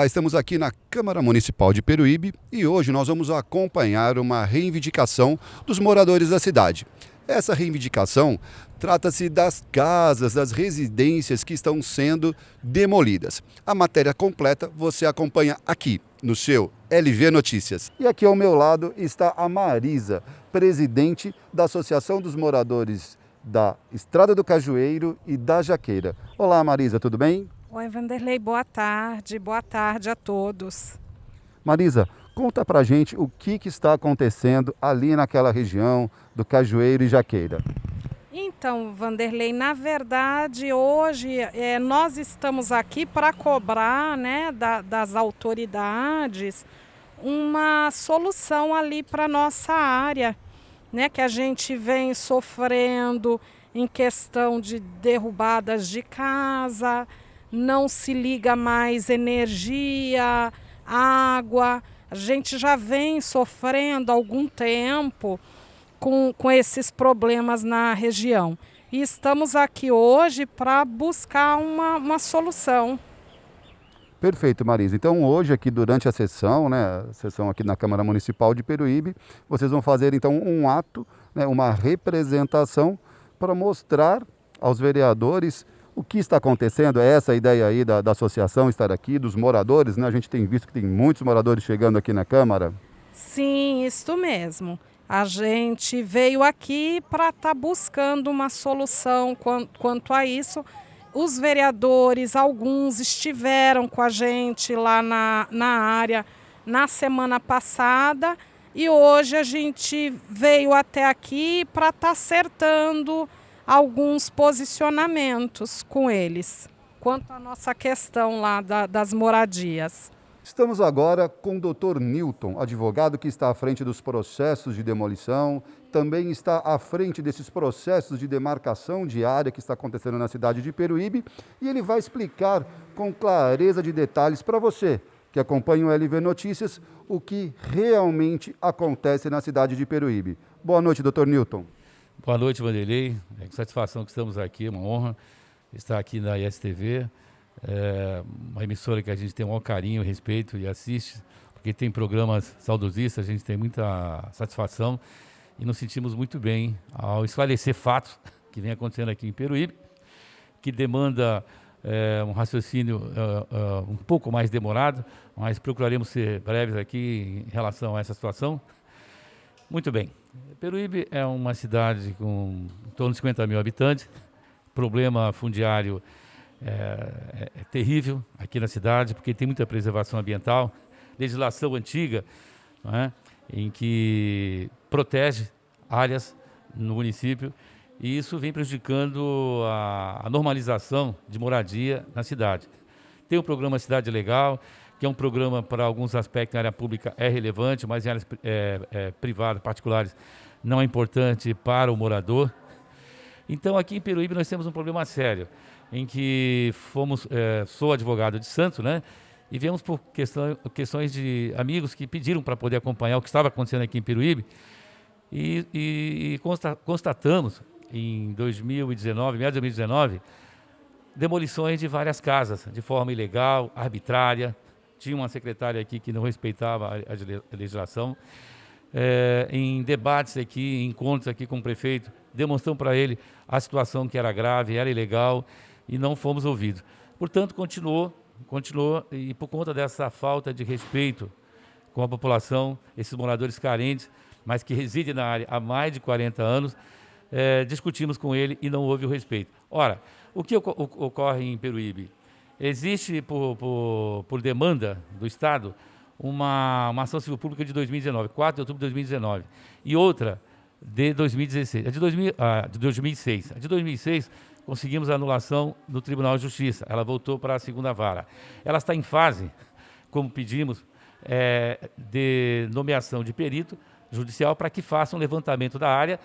Olá, estamos aqui na Câmara Municipal de Peruíbe e hoje nós vamos acompanhar uma reivindicação dos moradores da cidade. Essa reivindicação trata-se das casas, das residências que estão sendo demolidas. A matéria completa você acompanha aqui no seu LV Notícias. E aqui ao meu lado está a Marisa, presidente da Associação dos Moradores da Estrada do Cajueiro e da Jaqueira. Olá, Marisa, tudo bem? Oi, Vanderlei, boa tarde a todos. Marisa, conta pra gente o que está acontecendo ali naquela região do Cajueiro e Jaqueira. Então, Vanderlei, na verdade, hoje nós estamos aqui para cobrar, né, das autoridades uma solução ali para nossa área, né, que a gente vem sofrendo em questão de derrubadas de casa, não se liga mais energia, água. A gente já vem sofrendo há algum tempo com esses problemas na região. E estamos aqui hoje para buscar uma solução. Perfeito, Marisa. Então hoje aqui durante a sessão, né, a sessão aqui na Câmara Municipal de Peruíbe, vocês vão fazer então um ato, né, uma representação para mostrar aos vereadores o que está acontecendo. É essa a ideia aí da associação estar aqui, dos moradores, né? A gente tem visto que tem muitos moradores chegando aqui na Câmara. Sim, isso mesmo. A gente veio aqui para estar buscando uma solução quanto a isso. Os vereadores, alguns estiveram com a gente lá na área na semana passada e hoje a gente veio até aqui para estar acertando alguns posicionamentos com eles, quanto à nossa questão lá das moradias. Estamos agora com o Dr. Newton, advogado que está à frente dos processos de demolição, também está à frente desses processos de demarcação de área que está acontecendo na cidade de Peruíbe, e ele vai explicar com clareza de detalhes para você que acompanha o LV Notícias o que realmente acontece na cidade de Peruíbe. Boa noite, Dr. Newton. Boa noite, Vanderlei. É com satisfação que estamos aqui, é uma honra estar aqui na ISTV, uma emissora que a gente tem um maior carinho, respeito e assiste, porque tem programas saudosistas, a gente tem muita satisfação e nos sentimos muito bem ao esclarecer fatos que vem acontecendo aqui em Peruíbe, que demanda um raciocínio um pouco mais demorado, mas procuraremos ser breves aqui em relação a essa situação. Muito bem. Peruíbe é uma cidade com em torno de 50 mil habitantes. Problema fundiário é terrível aqui na cidade, porque tem muita preservação ambiental, legislação antiga, não é? Em que protege áreas no município, e isso vem prejudicando a normalização de moradia na cidade. Tem o programa Cidade Legal, que é um programa para alguns aspectos na área pública é relevante, mas em áreas privadas, particulares, não é importante para o morador. Então, aqui em Peruíbe nós temos um problema sério, em que sou advogado de Santos, né? E viemos por questões de amigos que pediram para poder acompanhar o que estava acontecendo aqui em Peruíbe. E constatamos, em 2019, meados de 2019, demolições de várias casas, de forma ilegal, arbitrária. Tinha uma secretária aqui que não respeitava a legislação. Em debates aqui, em encontros aqui com o prefeito, demonstramos para ele a situação que era grave, era ilegal e não fomos ouvidos. Portanto, continuou e por conta dessa falta de respeito com a população, esses moradores carentes, mas que residem na área há mais de 40 anos, discutimos com ele e não houve o respeito. Ora, o que ocorre em Peruíbe? Existe, por demanda do Estado, uma ação civil pública de 2019, 4 de outubro de 2019, e outra de 2016, de 2006. A de 2006, conseguimos a anulação no Tribunal de Justiça, ela voltou para a segunda vara. Ela está em fase, como pedimos, de nomeação de perito judicial para que faça um levantamento da área,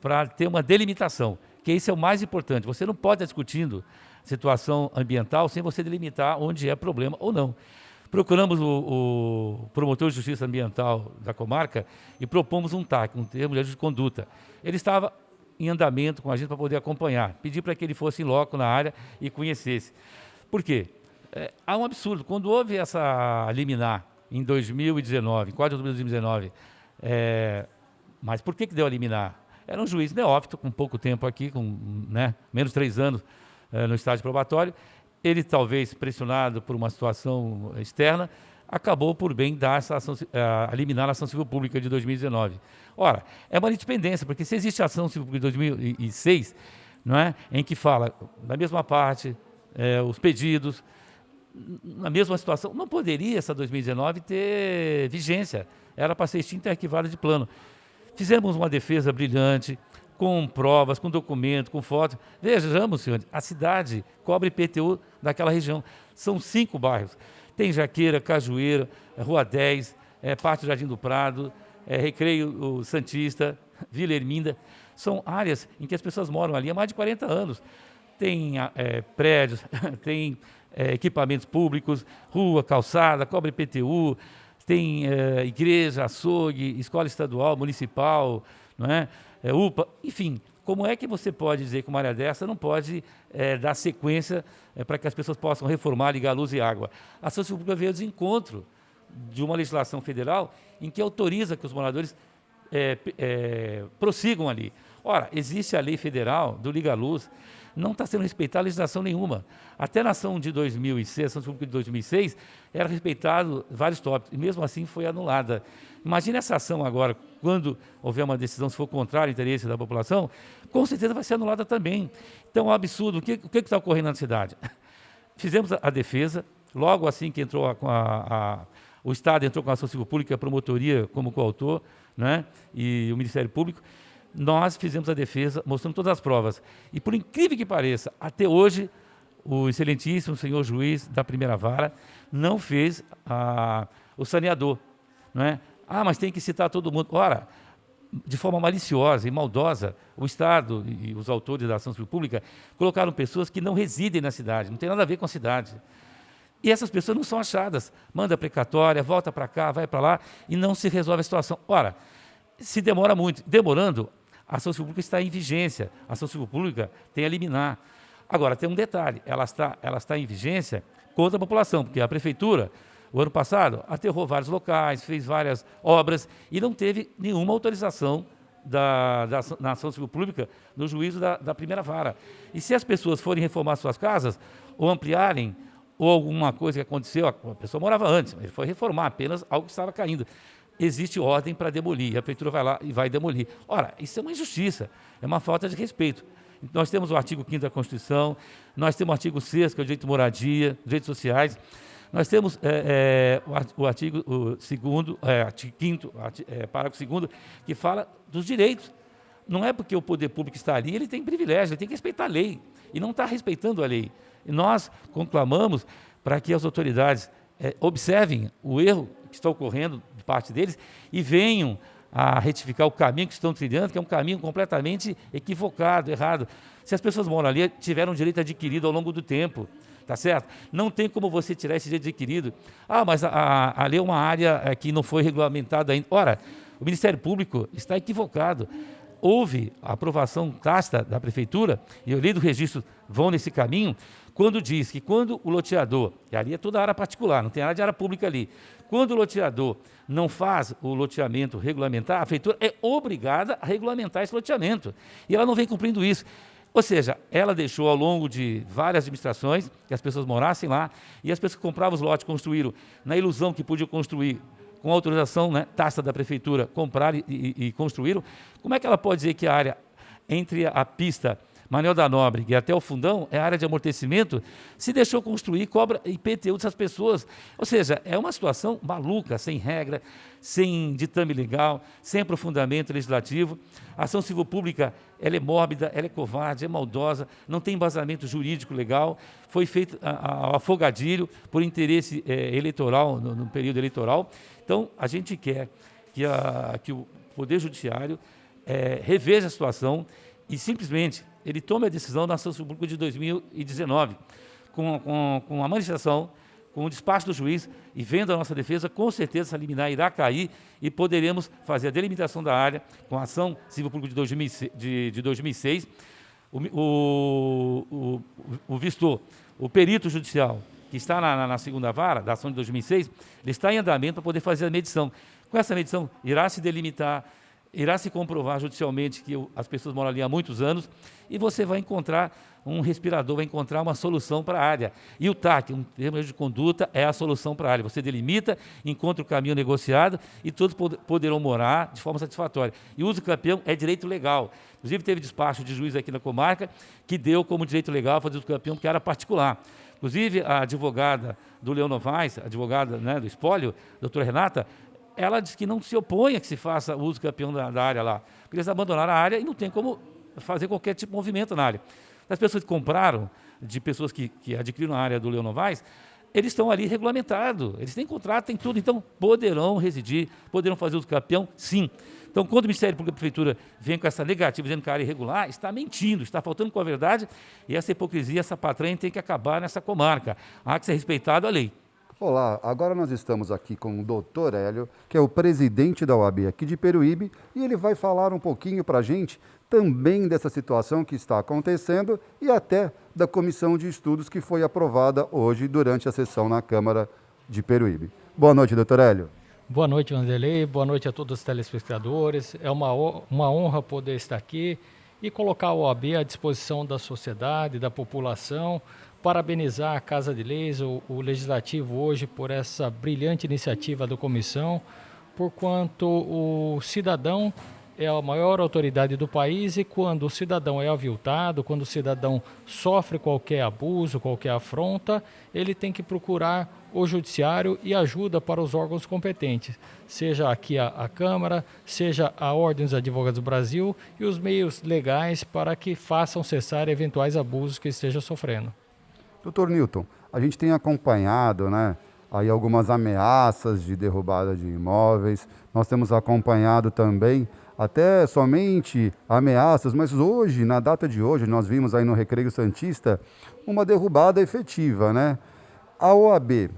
para ter uma delimitação, que isso é o mais importante. Você não pode estar discutindo situação ambiental sem você delimitar onde é problema ou não. Procuramos o promotor de justiça ambiental da comarca e propomos um TAC, um termo de conduta. Ele estava em andamento com a gente para poder acompanhar. Pedi para que ele fosse em loco na área e conhecesse. Por quê? há um absurdo. Quando houve essa liminar em 2019, em 4 de 2019, mas por que deu a liminar? Era um juiz neófito, com pouco tempo aqui, com menos de 3 anos no estágio probatório. Ele, talvez pressionado por uma situação externa, acabou por bem dar liminar a ação civil pública de 2019. Ora, é uma independência, porque se existe a ação civil pública de 2006, em que fala da mesma parte, os pedidos, na mesma situação, não poderia essa 2019 ter vigência. Era para ser extinta e arquivada de plano. Fizemos uma defesa brilhante, com provas, com documento, com fotos. Vejamos, senhores, a cidade cobre IPTU daquela região. São 5 bairros. Tem Jaqueira, Cajueira, Rua 10, parte do Jardim do Prado, Recreio Santista, Vila Erminda. São áreas em que as pessoas moram ali há mais de 40 anos. Tem prédios, tem equipamentos públicos, rua, calçada, cobre IPTU, tem igreja, açougue, escola estadual, municipal, UPA, enfim. Como é que você pode dizer que uma área dessa não pode dar sequência para que as pessoas possam reformar, ligar luz e água? A ação civil pública veio ao desencontro de uma legislação federal em que autoriza que os moradores prossigam ali. Ora, existe a lei federal do Liga Luz, não está sendo respeitada legislação nenhuma. Até na ação de 2006, a ação pública de 2006, era respeitado vários tópicos, e mesmo assim foi anulada. Imagine essa ação agora, quando houver uma decisão, se for contrária ao interesse da população, com certeza vai ser anulada também. Então, é um absurdo. O que está ocorrendo na cidade? Fizemos a defesa, logo assim que entrou o Estado entrou com a ação civil pública, a promotoria como coautor, e o Ministério Público, nós fizemos a defesa, mostrando todas as provas. E, por incrível que pareça, até hoje, o excelentíssimo senhor juiz da primeira vara não fez o saneador. Mas tem que citar todo mundo. Ora, de forma maliciosa e maldosa, o Estado e os autores da ação civil pública colocaram pessoas que não residem na cidade, não tem nada a ver com a cidade. E essas pessoas não são achadas. Manda precatória, volta para cá, vai para lá, e não se resolve a situação. Ora, se demora muito. Demorando, a ação civil pública está em vigência. A ação civil pública tem a liminar. Agora, tem um detalhe, ela está em vigência contra a população, porque a prefeitura, o ano passado, aterrou vários locais, fez várias obras e não teve nenhuma autorização na ação civil pública no juízo da primeira vara. E se as pessoas forem reformar suas casas, ou ampliarem, ou alguma coisa que aconteceu, a pessoa morava antes, ele foi reformar apenas algo que estava caindo. Existe ordem para demolir, a prefeitura vai lá e vai demolir. Ora, isso é uma injustiça, é uma falta de respeito. Nós temos o artigo 5º da Constituição, nós temos o artigo 6º, que é o direito de moradia, direitos sociais, nós temos o artigo 2º, artigo 5º, parágrafo 2º, que fala dos direitos. Não é porque o poder público está ali, ele tem privilégio, ele tem que respeitar a lei, e não está respeitando a lei. E nós conclamamos para que as autoridades observem o erro que está ocorrendo de parte deles e venham a retificar o caminho que estão trilhando, que é um caminho completamente equivocado, errado. Se as pessoas moram ali, tiveram direito adquirido ao longo do tempo, tá certo? Não tem como você tirar esse direito adquirido. Mas ali é uma área que não foi regulamentada ainda. Ora, o Ministério Público está equivocado. Houve a aprovação tácita da Prefeitura, e a lei do registro vão nesse caminho, quando diz que quando o loteador, e ali é toda área particular, não tem área de área pública ali, quando o loteador não faz o loteamento regulamentar, a Prefeitura é obrigada a regulamentar esse loteamento. E ela não vem cumprindo isso. Ou seja, ela deixou ao longo de várias administrações que as pessoas morassem lá, e as pessoas que compravam os lotes construíram na ilusão que podiam construir com autorização tácita da Prefeitura, compraram e construíram. Como é que ela pode dizer que a área entre a pista Manuel da Nóbrega e até o Fundão é área de amortecimento, se deixou construir, cobra IPTU dessas pessoas? Ou seja, é uma situação maluca, sem regra, sem ditame legal, sem aprofundamento legislativo. A ação civil pública, ela é mórbida, ela é covarde, é maldosa, não tem embasamento jurídico legal, foi feito ao afogadilho por interesse eleitoral, no período eleitoral. Então, a gente quer que o Poder Judiciário reveja a situação e simplesmente ele tome a decisão da ação civil pública de 2019, com a manifestação, com o despacho do juiz e vendo a nossa defesa, com certeza essa liminar irá cair e poderemos fazer a delimitação da área com a ação civil pública de 2006. O perito judicial que está na segunda vara, da ação de 2006, ele está em andamento para poder fazer a medição. Com essa medição, irá se delimitar, irá se comprovar judicialmente que as pessoas moram ali há muitos anos e você vai encontrar um respirador, vai encontrar uma solução para a área. E o TAC, um termo de conduta, é a solução para a área. Você delimita, encontra o caminho negociado e todos poderão morar de forma satisfatória. E o uso campeão é direito legal. Inclusive, teve despacho de juiz aqui na comarca que deu como direito legal fazer uso campeão, porque era particular. Inclusive, a advogada do Leão Novaes, advogada, né, do espólio, a doutora Renata, ela diz que não se opõe a que se faça uso campeão da área lá. Porque eles abandonaram a área e não tem como fazer qualquer tipo de movimento na área. As pessoas que compraram, de pessoas que adquiriram a área do Leão Novaes, eles estão ali regulamentados, eles têm contrato, têm tudo, então poderão residir, poderão fazer uso campeão, sim. Então, quando o Ministério Público e a Prefeitura vem com essa negativa, dizendo que a área é irregular, está mentindo, está faltando com a verdade, e essa hipocrisia, essa patranha tem que acabar nessa comarca. Há que ser respeitado a lei. Olá, agora nós estamos aqui com o Dr. Hélio, que é o presidente da OAB aqui de Peruíbe, e ele vai falar um pouquinho para a gente também dessa situação que está acontecendo e até da comissão de estudos que foi aprovada hoje durante a sessão na Câmara de Peruíbe. Boa noite, Dr. Hélio. Boa noite, Vanderlei. Boa noite a todos os telespectadores. É uma honra poder estar aqui e colocar a OAB à disposição da sociedade, da população. Parabenizar a Casa de Leis, o Legislativo hoje por essa brilhante iniciativa da comissão, porquanto o cidadão é a maior autoridade do país e quando o cidadão é aviltado, quando o cidadão sofre qualquer abuso, qualquer afronta, ele tem que procurar o judiciário e ajuda para os órgãos competentes, seja aqui a Câmara, seja a Ordem dos Advogados do Brasil e os meios legais para que façam cessar eventuais abusos que esteja sofrendo. Doutor Newton, a gente tem acompanhado, né, aí algumas ameaças de derrubada de imóveis, nós temos acompanhado também até somente ameaças, mas hoje, na data de hoje, nós vimos aí no Recreio Santista uma derrubada efetiva, né? A OAB,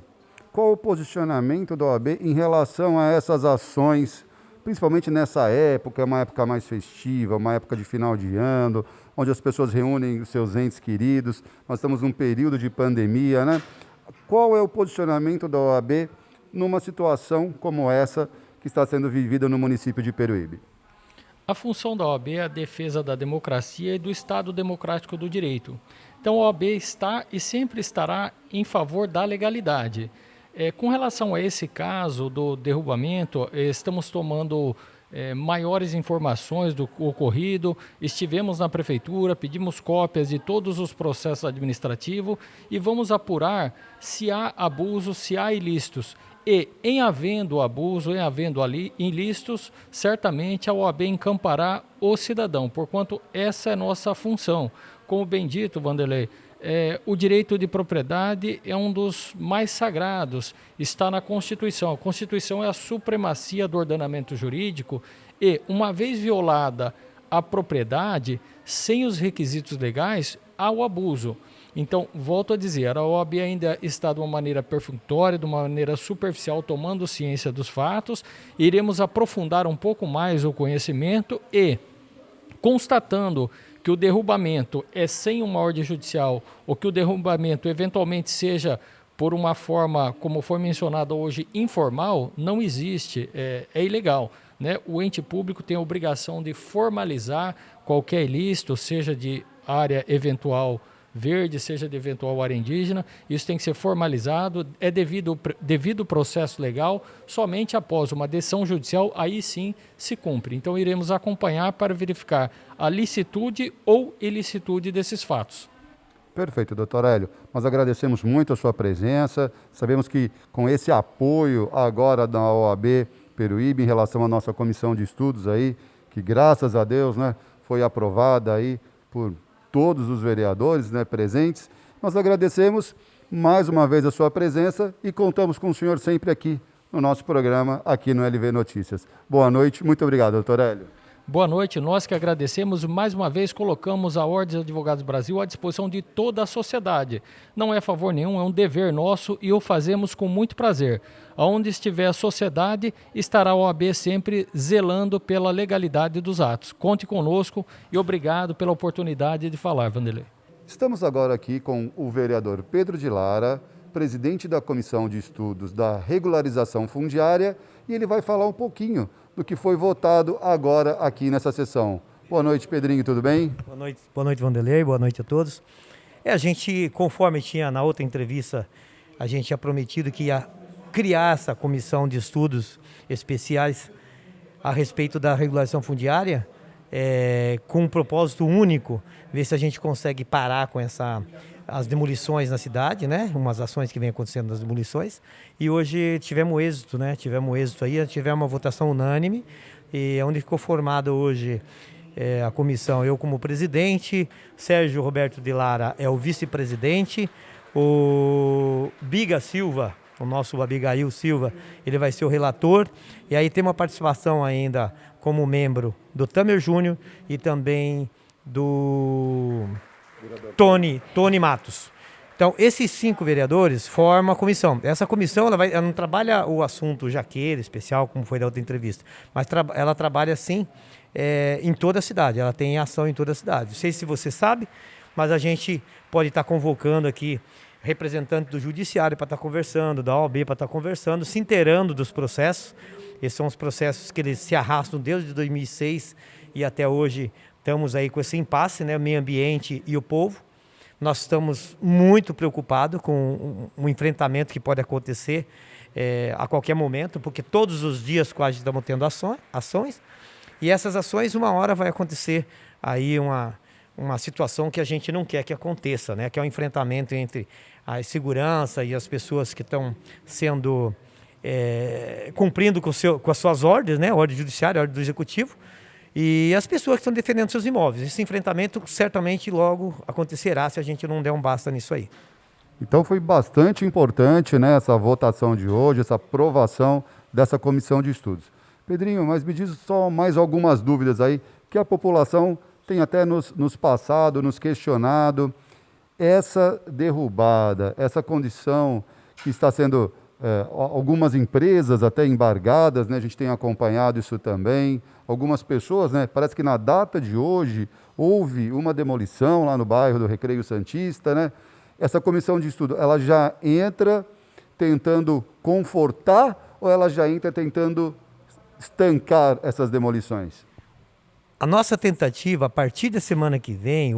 qual o posicionamento da OAB em relação a essas ações, principalmente nessa época, uma época mais festiva, uma época de final de ano, onde as pessoas reúnem os seus entes queridos, nós estamos num período de pandemia, né? Qual é o posicionamento da OAB numa situação como essa que está sendo vivida no município de Peruíbe? A função da OAB é a defesa da democracia e do Estado democrático do direito. Então a OAB está e sempre estará em favor da legalidade. Com relação a esse caso do derrubamento, estamos tomando maiores informações do ocorrido, estivemos na prefeitura, pedimos cópias de todos os processos administrativos e vamos apurar se há abusos, se há ilícitos. E, em havendo abuso, em havendo ilícitos, certamente a OAB encampará o cidadão, porquanto essa é nossa função. Como bem dito, Vanderlei, o direito de propriedade é um dos mais sagrados, está na Constituição. A Constituição é a supremacia do ordenamento jurídico e, uma vez violada a propriedade, sem os requisitos legais, há o abuso. Então, volto a dizer, a OAB ainda está de uma maneira perfunctória, de uma maneira superficial, tomando ciência dos fatos. Iremos aprofundar um pouco mais o conhecimento e, constatando que o derrubamento é sem uma ordem judicial ou que o derrubamento eventualmente seja por uma forma, como foi mencionado hoje, informal, não existe, é ilegal, né? O ente público tem a obrigação de formalizar qualquer ilícito, seja de área eventual verde, seja de eventual área indígena, isso tem que ser formalizado, é devido processo legal, somente após uma decisão judicial, aí sim se cumpre. Então iremos acompanhar para verificar a licitude ou ilicitude desses fatos. Perfeito, doutor Hélio. Nós agradecemos muito a sua presença, sabemos que com esse apoio agora da OAB Peruíbe em relação à nossa comissão de estudos aí, que graças a Deus, né, foi aprovada aí por todos os vereadores, né, presentes. Nós agradecemos mais uma vez a sua presença e contamos com o senhor sempre aqui no nosso programa, aqui no LV Notícias. Boa noite, muito obrigado, doutor Hélio. Boa noite, nós que agradecemos e mais uma vez colocamos a Ordem dos Advogados do Brasil à disposição de toda a sociedade. Não é favor nenhum, é um dever nosso e o fazemos com muito prazer. Aonde estiver a sociedade, estará a OAB sempre zelando pela legalidade dos atos. Conte conosco e obrigado pela oportunidade de falar, Vanderlei. Estamos agora aqui com o vereador Pedro de Lara, presidente da Comissão de Estudos da Regularização Fundiária, e ele vai falar um pouquinho do que foi votado agora aqui nessa sessão. Boa noite, Pedrinho, tudo bem? Boa noite, Vanderlei, boa noite a todos. A gente, conforme tinha na outra entrevista, a gente tinha prometido que ia criar essa comissão de estudos especiais a respeito da regularização fundiária, com um propósito único, ver se a gente consegue parar com as demolições na cidade, né? Umas ações que vem acontecendo nas demolições. E hoje tivemos êxito, né? Tivemos uma votação unânime, e onde ficou formada hoje a comissão, eu como presidente, Sérgio Roberto de Lara é o vice-presidente, o Biga Silva, o nosso Abigail Silva, ele vai ser o relator, e aí tem uma participação ainda como membro do Tamer Júnior e também do Tony Matos. Então, esses 5 vereadores formam a comissão. Essa comissão ela não trabalha o assunto jaqueiro especial, como foi da outra entrevista, mas ela trabalha sim em toda a cidade, ela tem ação em toda a cidade. Não sei se você sabe, mas a gente pode estar convocando aqui representante do Judiciário para estar conversando, da OAB para estar conversando, se inteirando dos processos. Esses são os processos que eles se arrastam desde 2006 e até hoje estamos aí com esse impasse, né, o meio ambiente e o povo. Nós estamos muito preocupados com um enfrentamento que pode acontecer a qualquer momento, porque todos os dias quase estamos tendo ações, e essas ações uma hora vai acontecer aí uma situação que a gente não quer que aconteça, né? Que é o enfrentamento entre a segurança e as pessoas que estão sendo cumprindo com as suas ordens, né? Ordem judiciária, ordem do executivo, e as pessoas que estão defendendo seus imóveis. Esse enfrentamento certamente logo acontecerá se a gente não der um basta nisso aí. Então foi bastante importante, né, essa votação de hoje, essa aprovação dessa comissão de estudos. Pedrinho, mas me diz só mais algumas dúvidas aí, que a população tem até nos passado, nos questionado. Essa derrubada, essa condição que está sendo algumas empresas até embargadas, né? A gente tem acompanhado isso também. Algumas pessoas, né? Parece que na data de hoje houve uma demolição lá no bairro do Recreio Santista, né? Essa comissão de estudo, ela já entra tentando confortar ou ela já entra tentando estancar essas demolições? A nossa tentativa, a partir da semana que vem,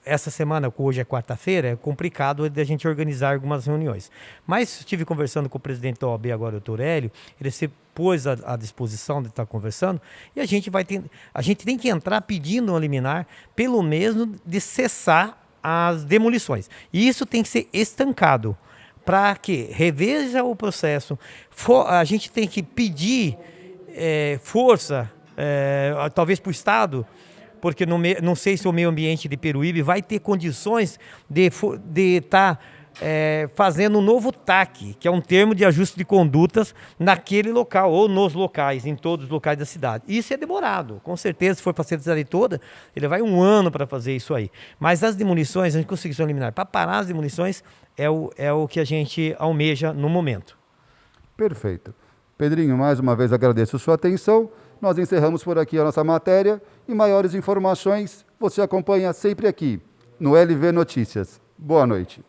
essa semana, que hoje é quarta-feira, é complicado de a gente organizar algumas reuniões. Mas estive conversando com o presidente da OAB agora, o Dr. Hélio, ele se pôs à disposição de estar conversando, e a gente tem que entrar pedindo uma liminar, pelo menos de cessar as demolições. E isso tem que ser estancado, para que reveja o processo. A gente tem que pedir força, talvez para o Estado, porque não sei se o meio ambiente de Peruíbe vai ter condições de estar fazendo um novo TAC, que é um termo de ajuste de condutas naquele local, ou nos locais, em todos os locais da cidade. Isso é demorado, com certeza, se for para ser cidade toda, ele vai 1 ano para fazer isso aí. Mas as demolições, a gente conseguiu eliminar. Para parar as demolições, é o que a gente almeja no momento. Perfeito. Pedrinho, mais uma vez agradeço a sua atenção. Nós encerramos por aqui a nossa matéria e maiores informações você acompanha sempre aqui no LV Notícias. Boa noite.